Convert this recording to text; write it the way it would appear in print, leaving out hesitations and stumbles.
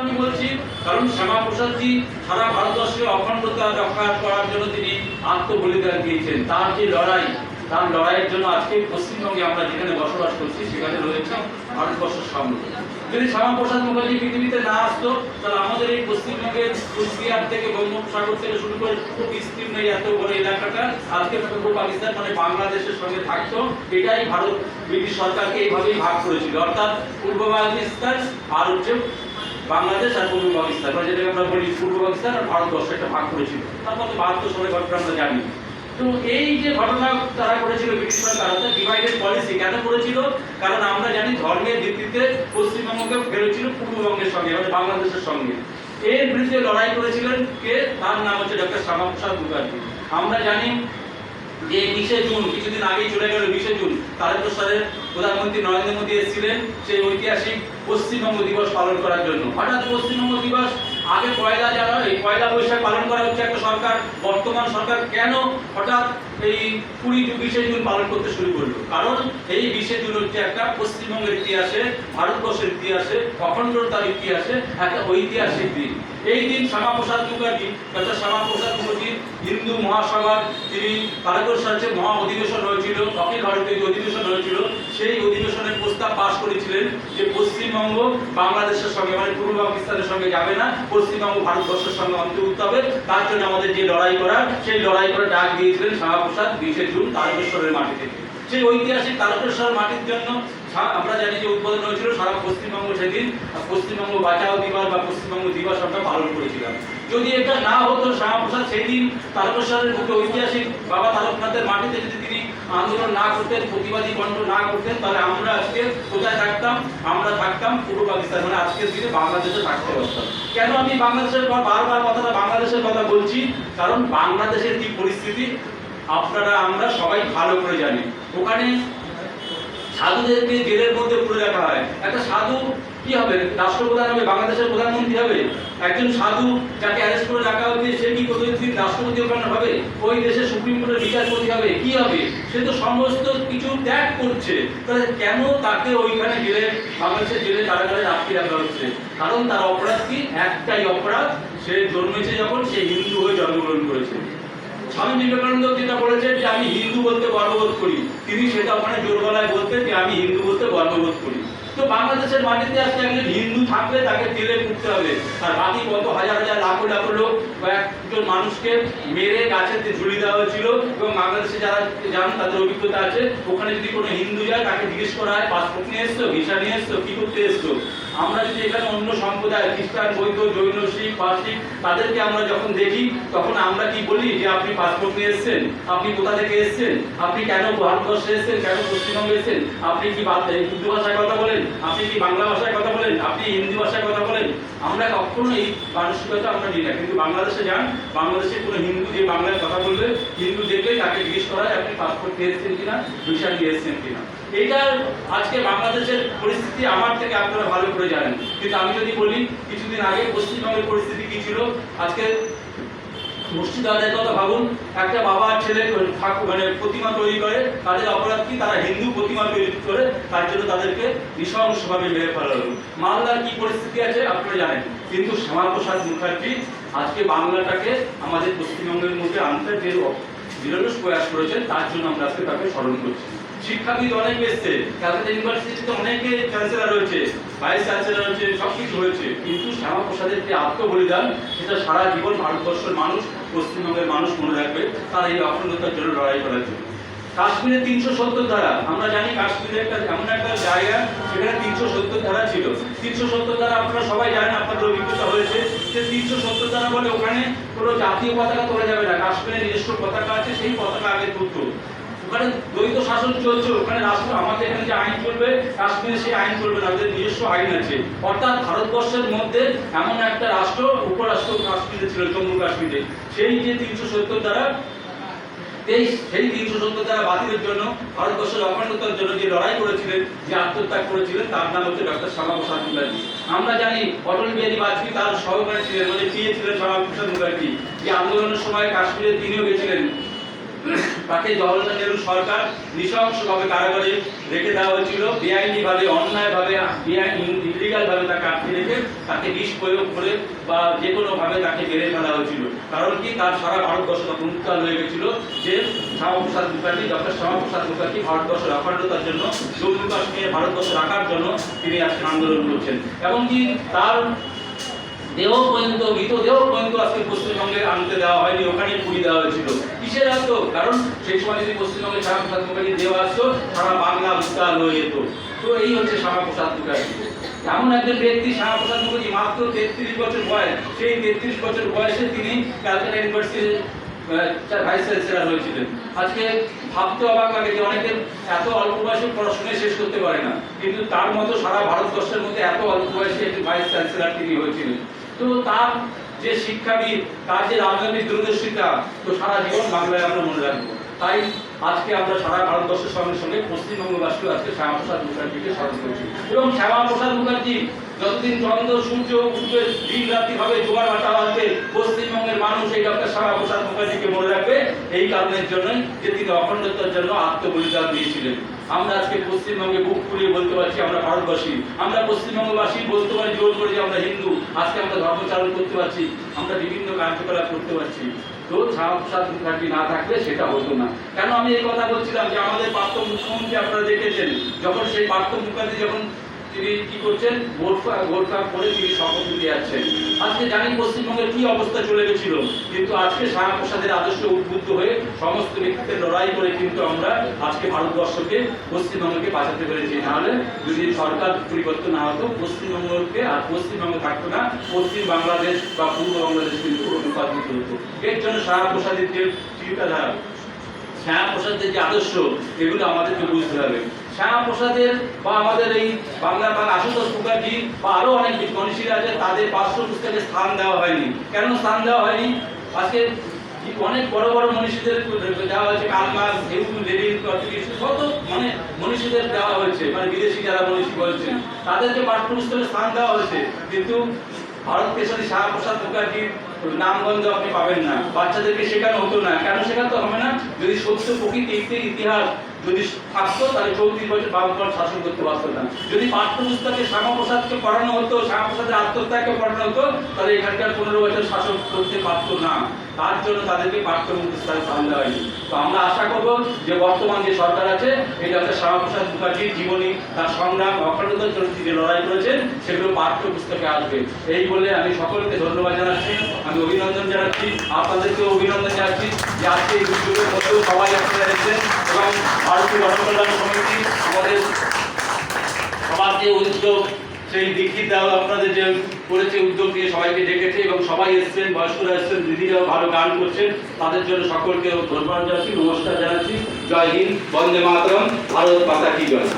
আমি বলছি কারণ শ্যামাপ্রসাদজি সারা ভারতবর্ষে অখণ্ডতা রক্ষা করার জন্য তিনি আত্মবলিদান দিয়েছেন। তার যে লড়াই, তার লড়াইয়ের জন্য আজকে পশ্চিমবঙ্গে আমরা যেখানে বসবাস করছি সেখানে রয়েছে ভারতবর্ষের সামনে। যদি শ্যামাপ্রসাদ মুখার্জি পৃথিবীতে না আসতো তাহলে আমাদের এই পশ্চিমবঙ্গের কুচবিহার থেকে বঙ্গোপসাগর থেকে শুরু করে বিস্তীর্ণ এত বড় এলাকাটা আজকে পূর্ব পাকিস্তান মানে বাংলাদেশের সঙ্গে থাকতো। এটাই ভারত ব্রিটিশ সরকারকে এইভাবেই ভাগ করেছিল, অর্থাৎ পূর্ব পাকিস্তান আর হচ্ছে বাংলাদেশ আর পূর্ব পাকিস্তান, যেটাকে আমরা বলি পূর্ব পাকিস্তান আর ভারতবর্ষ একটা ভাগ করেছিল। তারপর 72 সালে ঘটনা আমরা জানি। তো এই যে ঘটনা তারা করেছিল ব্রিটিশ সরকার, অর্থাৎ ডিভাইডেড পলিসি কেন করেছিল? কারণ আমরা জানি ধর্মের ভিত্তিতে পশ্চিমবঙ্গকে ফেলেছিল পূর্ববঙ্গের সঙ্গে মানে বাংলাদেশের সঙ্গে। এর বিরুদ্ধে লড়াই করেছিলেন কে? তার নাম হচ্ছে ডক্টর শ্যামাপ্রসাদ মুখার্জি। আমরা জানি যে 20 জুন কিছুদিন আগেই চলে গেল 20 জুন তারকেশ্বর সালের প্রধানমন্ত্রী নরেন্দ্র মোদী এসেছিলেন সেই ঐতিহাসিক পশ্চিমবঙ্গ দিবস পালন করার জন্য। হঠাৎ পশ্চিমবঙ্গ দিবস আগে পয়লা জানুয়ারি পয়লা বৈশাখ পালন করা হচ্ছে একটা সরকার, বর্তমান সরকার কেন হঠাৎ এই 20 জুন পালন করতে শুরু করলো? কারণ এই 20 জুন হচ্ছে একটা পশ্চিমবঙ্গের ইতিহাসে, ভারতবর্ষের ইতিহাসে, অখণ্ডতার ইতিহাসে একটা ঐতিহাসিক দিন। এই দিন শ্যামাপ্রসাদ মুখার্জি, ডক্টর শ্যামাপ্রসাদ মুখার্জি হিন্দু মহাসভার তিনি তারকেশ্বরে মহা অধিবেশন হয়েছিল, অখিল ভারতীয় অধিবেশন হয়েছিল, সেই অধিবেশনের প্রস্তাব পাশ করেছিলেন যে পশ্চিমবঙ্গ বাংলাদেশের সঙ্গে মানে পূর্ব পাকিস্তানের সঙ্গে যাবে না, পশ্চিমবঙ্গ ভারতবর্ষের সঙ্গে অন্তর্ভুক্ত হবে। তার জন্য আমাদের যে লড়াই করার সেই লড়াই করে ডাক দিয়েছিলেন শ্যামাপ্রসাদ 20 জুন তারকেশ্বরের মাটি থেকে। সেই ঐতিহাসিক তারকেশ্বর মাটির জন্য আমরা জানি যে উদ্বোধন হয়েছিল সারা পশ্চিমবঙ্গ সেদিন পশ্চিমবঙ্গ বাঁচাও দিবস বা পশ্চিমবঙ্গ দিবস আমরা পালন করেছিলাম। যদি এটা না হতো শ্যামাপ্রসাদ সেই দিন তারকেশ্বরের বুকে ঐতিহাসিক বাবা তারকনাথের মাটিতে যদি তিনি আন্দোলন না করতেন, প্রতিবাদী কণ্ঠ না করতেন, তাহলে আমরা আজকে কোথায় থাকতাম? আমরা থাকতাম পূর্ব পাকিস্তান মানে আজকের দিনে বাংলাদেশে থাকতে পারতাম। কেন আমি বাংলাদেশের বারবার কথাটা বাংলাদেশের কথা বলছি? কারণ বাংলাদেশের কি পরিস্থিতি আপনারা আমরা সবাই ভালো করে জানি। ওখানে সাধুদেরকে জেলের মধ্যে পুরে রাখা হয়। একটা সাধু কি হবে? রাষ্ট্রপ্রধান হবে, বাংলাদেশের প্রধানমন্ত্রী হবে। একজন সাধু যাকে অ্যারেস্ট করে রাখা হচ্ছে সে কি প্রতিদিন রাষ্ট্রপতি ওখানে হবে? ওই দেশের সুপ্রিম কোর্টের বিচারপতি হবে? কি হবে? সে তো সমস্ত কিছু ত্যাগ করছে। তাহলে কেন তাকে ওইখানে জেলে বাংলাদেশের জেলে কারাগারে আটকে রাখা হচ্ছে? কারণ তার অপরাধ কি? একটাই অপরাধ, সে জন্মেছে যখন সে হিন্দু হয়ে জন্মগ্রহণ করেছে। স্বামী বিবেকানন্দ যেটা বলেছেন যে আমি হিন্দু বলতে গর্ববোধ করি, তিনি সেটা ওখানে জোর গলায় বলতেন যে আমি হিন্দু বলতে গর্ববোধ করি। তো বাংলাদেশের মাটিতে আজকে একজন হিন্দু থাকলে তাকে জেলে পুড়তে হবে, আর বাকি কত হাজার হাজার লাখো লাখো লোক কয়েকজন মানুষকে মেরে গাছেতে ঝুলিয়ে দেওয়া হয়েছিল। এবং বাংলাদেশে যারা যান তাদের অভিজ্ঞতা আছে, ওখানে যদি কোনো হিন্দু যায় তাকে জিজ্ঞেস করা হয় পাসপোর্ট নিয়ে এসছো, ভিসা নিয়ে এসছো, কি করতে এসছো? আমরা যদি এখানে অন্য সম্প্রদায় খ্রিস্টান, বৌদ্ধ, জৈন, শিখ, পার্সিক তাদেরকে আমরা যখন দেখি তখন আমরা কি বলি যে আপনি পাসপোর্ট নিয়ে এসেছেন, আপনি কোথা থেকে এসেছেন, আপনি কেন ভারতবর্ষে এসেছেন, কেন পশ্চিমবঙ্গে এসেছেন, আপনি কি উর্দু ভাষায় কথা বলেন, আপনি কি বাংলা ভাষায় কথা বলেন, আপনি হিন্দি ভাষায় কথা বলেন? আমরা কখনো এই মানসিকতা আমরা নিই না। কিন্তু বাংলাদেশে যান, বাংলাদেশে কোনো হিন্দু যে বাংলায় কথা বলবে, হিন্দু দেখলেই তাকে জিজ্ঞেস করা হয় আপনি পাসপোর্ট নিয়ে এসেছেন কিনা, ভিসা নিয়ে এসেছেন কিনা। এইটার আজকে বাংলাদেশের পরিস্থিতি আমার থেকে আপনারা ভালো করে জানেন। কিন্তু আমি যদি বলি কিছুদিন আগে পশ্চিমবঙ্গের পরিস্থিতি কি ছিল, আজকে মুর্শিদাবাদের কথা ভাবুন, একটা বাবা আর ছেলে মানে প্রতিমা তৈরি করে, তাদের অপরাধ কি? তারা হিন্দু প্রতিমা তৈরি করে, তার জন্য তাদেরকে নৃশংসভাবে মেরে ফেলা হলো। মালদার কি পরিস্থিতি আছে আপনারা জানেন। কিন্তু শ্যামাপ্রসাদ মুখার্জি আজকে বাংলাটাকে আমাদের পশ্চিমবঙ্গের মধ্যে আনতে যে বিরল প্রয়াস করেছেন, তার জন্য আমরা আজকে তাকে স্মরণ করছি। শিক্ষাবিদ অনেক এসছে, ক্যালকাটা ইউনিভার্সিটিতে অনেকে চ্যান্সেলর হয়েছে, ভাইস চ্যান্সেলর হয়েছে, সবকিছু হয়েছে, কিন্তু শ্যামাপ্রসাদের যে আত্মবলিদান সেটা সারা জীবন ভারতবর্ষের মানুষ, পশ্চিমবঙ্গের মানুষ মনে রাখবে তার এই অখণ্ডতার জন্য লড়াই করার জন্য। কাশ্মীরে 370 ধারা, আমরা জানি কাশ্মীরে একটা এমন একটা জায়গা সেখানে 370 ধারা ছিল। 370 ধারা আপনারা সবাই জানেন, আপনাদের অভিজ্ঞতা হয়েছে যে 370 ধারা বলে ওখানে কোনো জাতীয় পতাকা তোলা যাবে না। কাশ্মীরের নিজস্ব পতাকা আছে, সেই পতাকা আগে তুলতো। ওখানে দ্বৈত শাসন চলছে, ওখানে রাষ্ট্র আমাদের এখানে যে আইন চলবে কাশ্মীরে সেই আইন চলবে না, ওদের নিজস্ব আইন আছে। অর্থাৎ ভারতবর্ষের মধ্যে এমন একটা রাষ্ট্র উপরাষ্ট্র কাশ্মীরে ছিল, জম্মু কাশ্মীরে। সেই যে 370 ধারা, সেই 370 ধারা বাতিলের জন্য ভারতবর্ষের অখণ্ডতার জন্য যে লড়াই করেছিলেন, যে আত্মত্যাগ করেছিলেন, তার নাম হচ্ছে ডক্টর শ্যামাপ্রসাদ মুখার্জি। আমরা জানি অটল বিহারী বাজপেয়ী তার সহকারী ছিলেন, মানে পিএ ছিলেন শ্যামাপ্রসাদ মুখার্জি। যে আন্দোলনের সময় কাশ্মীরে তিনিও গেছিলেন। তাকে জওহরলাল নেহরু সরকার নৃশংসভাবে কারাগারে রেখে দেওয়া হয়েছিল, বেআইনিভাবে, অন্যায়ভাবে, ইলিগালভাবে তাকে আটকে রেখে তাকে বিষ প্রয়োগ করে বা যে কোনোভাবে তাকে মেরে ফেলা হয়েছিল। কারণ কি, তার সারা ভারতবর্ষ তখন উত্তাল হয়ে গেছিল যে শ্যামাপ্রসাদ মুখার্জি, ডক্টর শ্যামাপ্রসাদ মুখার্জি ভারতবর্ষের অখণ্ডতার জন্য, জম্মু কাশ্মীরে ভারতবর্ষ রাখার জন্য তিনি আজকে আন্দোলন করছেন। এমনকি তার দেহ পর্যন্ত, মৃতদেহ পর্যন্ত আজকে পশ্চিমবঙ্গে আনতে দেওয়া হয়নি, ওখানে পুড়িয়ে দেওয়া হয়েছিল। কিসের আসতো? কারণ সেই সময় যদি পশ্চিমবঙ্গে শ্যামাপ্রসাদ মুখার্জির দেহ আসতো, সারা বাংলা উত্তাল হয়ে যেত। তো এই হচ্ছে শ্যামাপ্রসাদ মুখার্জি। এমন একজন ব্যক্তি, শ্যামাপ্রসাদ মুখার্জি মাত্র 33 বছর বয়স, সেই 33 বছর বয়সে তিনি ক্যালকাটা ইউনিভার্সিটির ভাইস চ্যান্সেলর হয়েছিলেন। আজকে ভাবতে অবাক লাগে যে অনেকের এত অল্প বয়সে পড়াশোনা শেষ করতে পারে না, কিন্তু তার মতো সারা ভারতবর্ষের মধ্যে এত অল্প বয়সে একটি ভাইস চ্যান্সেলর তিনি হয়েছিলেন। তো তার যে শিক্ষাবিদ, তার যে রাজনৈতিক দূরদর্শিতা, তো সারা জীবন বাংলায় আমরা মনে রাখবো। তাই আজকে আমরা সারা ভারতবর্ষের সঙ্গে সঙ্গে পশ্চিমবঙ্গবাসীও আজকে শ্যামাপ্রসাদ মুখার্জিকে স্মরণ করছি। এবং শ্যামাপ্রসাদ মুখার্জি যতদিন চন্দ্র সূর্য উঠবে, দিন রাত্রি হবে, জোয়ার ভাটা আসবে, পশ্চিমবঙ্গের মানুষ এই ডক্টর শ্যামাপ্রসাদ মুখার্জিকে মনে রাখবে এই কারণের জন্যই যে তিনি অখণ্ডতার জন্য আত্মবলিদান দিয়েছিলেন। আমরা আজকে পশ্চিমবঙ্গে বুক ফুলিয়ে বলতে পারছি আমরা ভারতবাসী, আমরা পশ্চিমবঙ্গবাসী বলতে পারি জোর করে যে আমরা হিন্দু। আজকে আমরা ধর্মচারণ করতে পারছি, আমরা বিভিন্ন কার্যকলাপ করতে পারছি। তো শ্যামাপ্রসাদ মুখার্জি না থাকলে সেটা হতো না। কেন আমি এই কথা বলছিলাম যে আমাদের প্রাক্তন মুখ্যমন্ত্রী আপনারা দেখেছেন, যখন সেই প্রাক্তন মুখার্জি যখন তিনি কি করছেন, ভোট করে তিনি শপথ নিতে যাচ্ছেন। আজকে জানি পশ্চিমবঙ্গের কি অবস্থা চলে গেছিল, কিন্তু আজকে শ্যামাপ্রসাদের আদর্শ উদ্বুদ্ধ হয়ে সমস্ত ব্যক্তিদের লড়াই করে কিন্তু আমরা আজকে ভারতবর্ষকে, পশ্চিমবঙ্গকে বাঁচাতে পেরেছি। নাহলে যদি সরকার পরিবর্তন না হতো, পশ্চিমবঙ্গকে আর পশ্চিমবঙ্গ থাকতো না, পশ্চিম বাংলাদেশ বা পূর্ব বাংলাদেশ কিন্তু রূপান্তরিত হতো। এর জন্য শ্যামাপ্রসাদের যে চিন্তাধারা, শ্যামাপ্রসাদের যে আদর্শ, এগুলো আমাদেরকে বুঝতে হবে। শ্যামাপ্রসাদের বা আমাদের এই বাংলার আশুতোষ মুখার্জি বা আরো অনেক মনীষীরা আছে, তাদের পাঠ্যপুস্তকে স্থান দেওয়া হয়নি। কেন স্থান দেওয়া হয়নি? আজকে অনেক বড় বড় মনীষীদের দেওয়া হয়েছে, কার্ল মার্কস, লেনিন, কত মানে মনীষীদের দেওয়া হয়েছে, মানে বিদেশি যারা মনীষী বলছেন তাদেরকে পাঠ্যপুস্তকে স্থান দেওয়া হয়েছে, কিন্তু ভারত কেশরী শ্যামাপ্রসাদ মুখার্জির নামগন্ধ আপনি পাবেন না। বাচ্চাদেরকে শেখানো হতো না। কেন শেখাতে হবে না? যদি সত্য প্রকৃতি ইতিহাস যদি থাকতো, তাহলে 34 বছর বামফ্রন্ট শাসন করতে পারত না। যদি পাঠ্যপুস্তকে শ্যামাপ্রসাদকে পড়ানো হতো, শ্যামাপ্রসাদের আত্মত্যাগকে পড়ানো হতো, তাহলে এখানকার 15 বছর শাসন করতে পারতো না। তার জন্য তাদেরকে পাঠ্যপুস্তকে স্থান দেওয়া হয়নি। তো আমরা আশা করব যে বর্তমান যে সরকার আছে, এই ডক্টর শ্যামাপ্রসাদ মুখার্জির জীবনী, তার সংগ্রাম, অখণ্ডতার জন্য যে লড়াই করেছেন, সেগুলো পাঠ্যপুস্তকে আসবে। এই বলে আমি সকলকে ধন্যবাদ জানাচ্ছি, আমি অভিনন্দন জানাচ্ছি, আপনাদেরকেও অভিনন্দন জানাচ্ছি যে আজকে এই দুর্যোগের মধ্যেও সবাই আপনারা এসেছেন এবং ভারতীয় গণকল্যাণ সমিতি আমাদের সবার যে উদ্যোগ, সেই দীক্ষিত দাও আপনাদের যে করেছে, উদ্যোগ নিয়ে সবাইকে ডেকেছে এবং সবাই এসেছেন, বয়স্করা এসেছেন, দিদিরাও ভালো গান করছেন, তাদের জন্য সকলকে ধন্যবাদ জানাচ্ছি, নমস্কার জানাচ্ছি। জয় হিন্দ, বন্দে মাতরম, ভারত মাতা কি জয়।